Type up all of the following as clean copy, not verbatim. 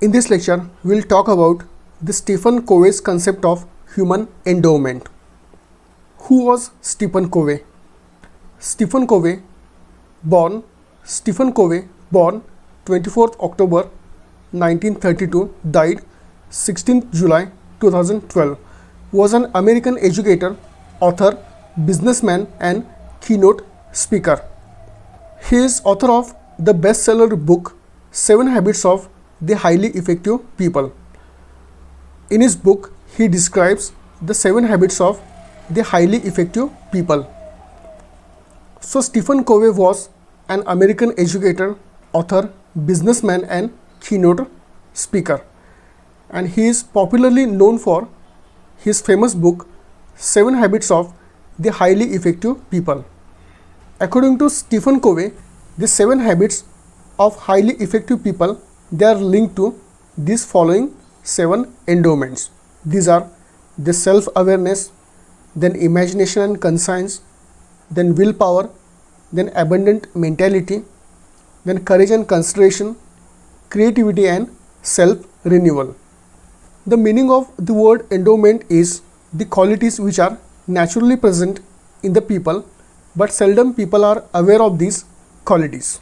In this lecture, we will talk about the Stephen Covey's concept of human endowment. Who was Stephen Covey? Stephen Covey, born Stephen Covey, born 24th October 1932, died 16th July 2012, was an American educator, author, businessman, and keynote speaker. He is author of the bestseller book 7 Habits of the Highly Effective People. In his book, he describes the 7 habits of the highly effective people. So Stephen Covey was an American educator, author, businessman, and keynote speaker. And he is popularly known for his famous book 7 Habits of the Highly Effective People. According to Stephen Covey, the 7 habits of highly effective people, they are linked to these following 7 endowments. These are the self-awareness, then imagination and conscience, then willpower, then abundant mentality, then courage and consideration, creativity and self-renewal. The meaning of the word endowment is the qualities which are naturally present in the people, but seldom people are aware of these qualities.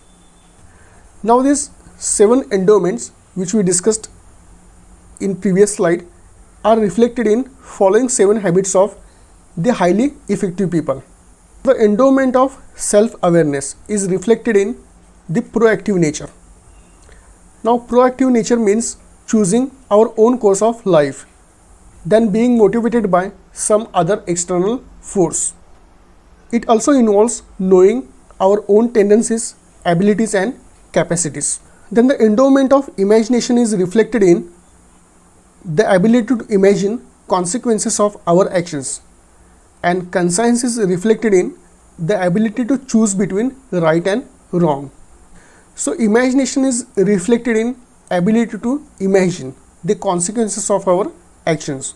Now these 7 endowments which we discussed in previous slide are reflected in following 7 habits of the highly effective people. The endowment of self-awareness is reflected in the proactive nature. Now proactive nature means choosing our own course of life than being motivated by some other external force. It also involves knowing our own tendencies, abilities and capacities. Then the endowment of imagination is reflected in the ability to imagine consequences of our actions, and conscience is reflected in the ability to choose between right and wrong. So imagination is reflected in ability to imagine the consequences of our actions,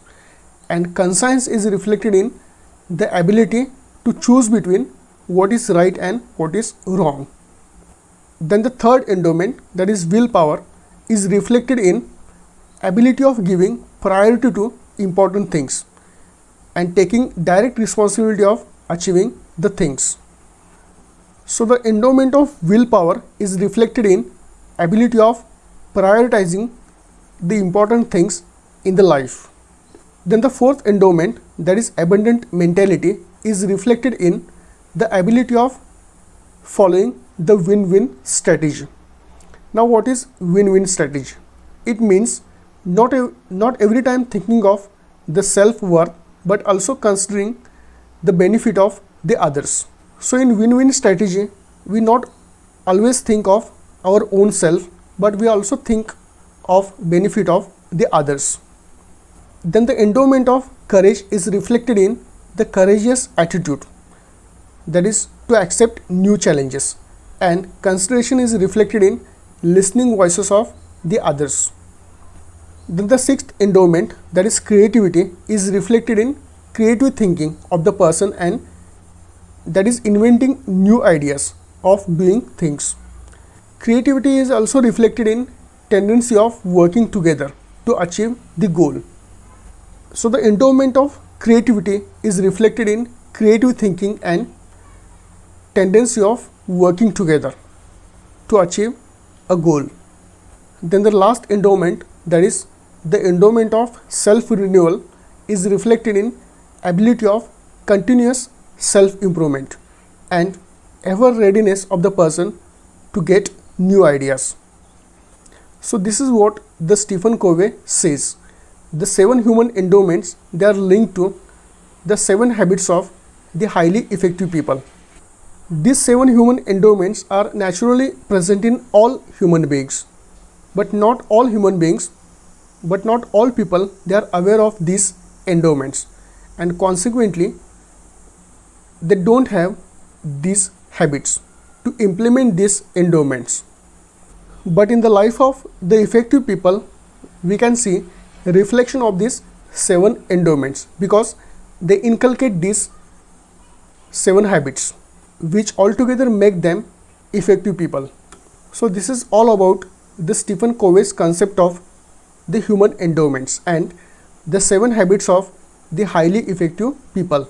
and conscience is reflected in the ability to choose between what is right and what is wrong. Then the third endowment, that is willpower, is reflected in ability of giving priority to important things and taking direct responsibility of achieving the things. So the endowment of willpower is reflected in ability of prioritizing the important things in the life. Then the fourth endowment, that is abundant mentality, is reflected in the ability of following the win-win strategy. Now what is win-win strategy? It means not every time thinking of the self-worth, but also considering the benefit of the others. So in win-win strategy, we not always think of our own self, but we also think of benefit of the others. Then the endowment of courage is reflected in the courageous attitude, that is to accept new challenges, and consideration is reflected in listening voices of the others. Then the sixth endowment, that is creativity, is reflected in creative thinking of the person, and that is inventing new ideas of doing things. Creativity is also reflected in tendency of working together to achieve the goal. So the endowment of creativity is reflected in creative thinking and tendency of working together to achieve a goal. Then the last endowment, that is the endowment of self-renewal, is reflected in ability of continuous self-improvement and ever readiness of the person to get new ideas. So this is what the Stephen Covey says. The 7 human endowments, they are linked to the 7 habits of the highly effective people. These 7 human endowments are naturally present in all human beings, but not all people, they are aware of these endowments, and consequently they don't have these habits to implement these endowments. But in the life of the effective people, we can see a reflection of these 7 endowments, because they inculcate these 7 habits which altogether make them effective people. So this is all about the Stephen Covey's concept of the human endowments and the 7 habits of the highly effective people.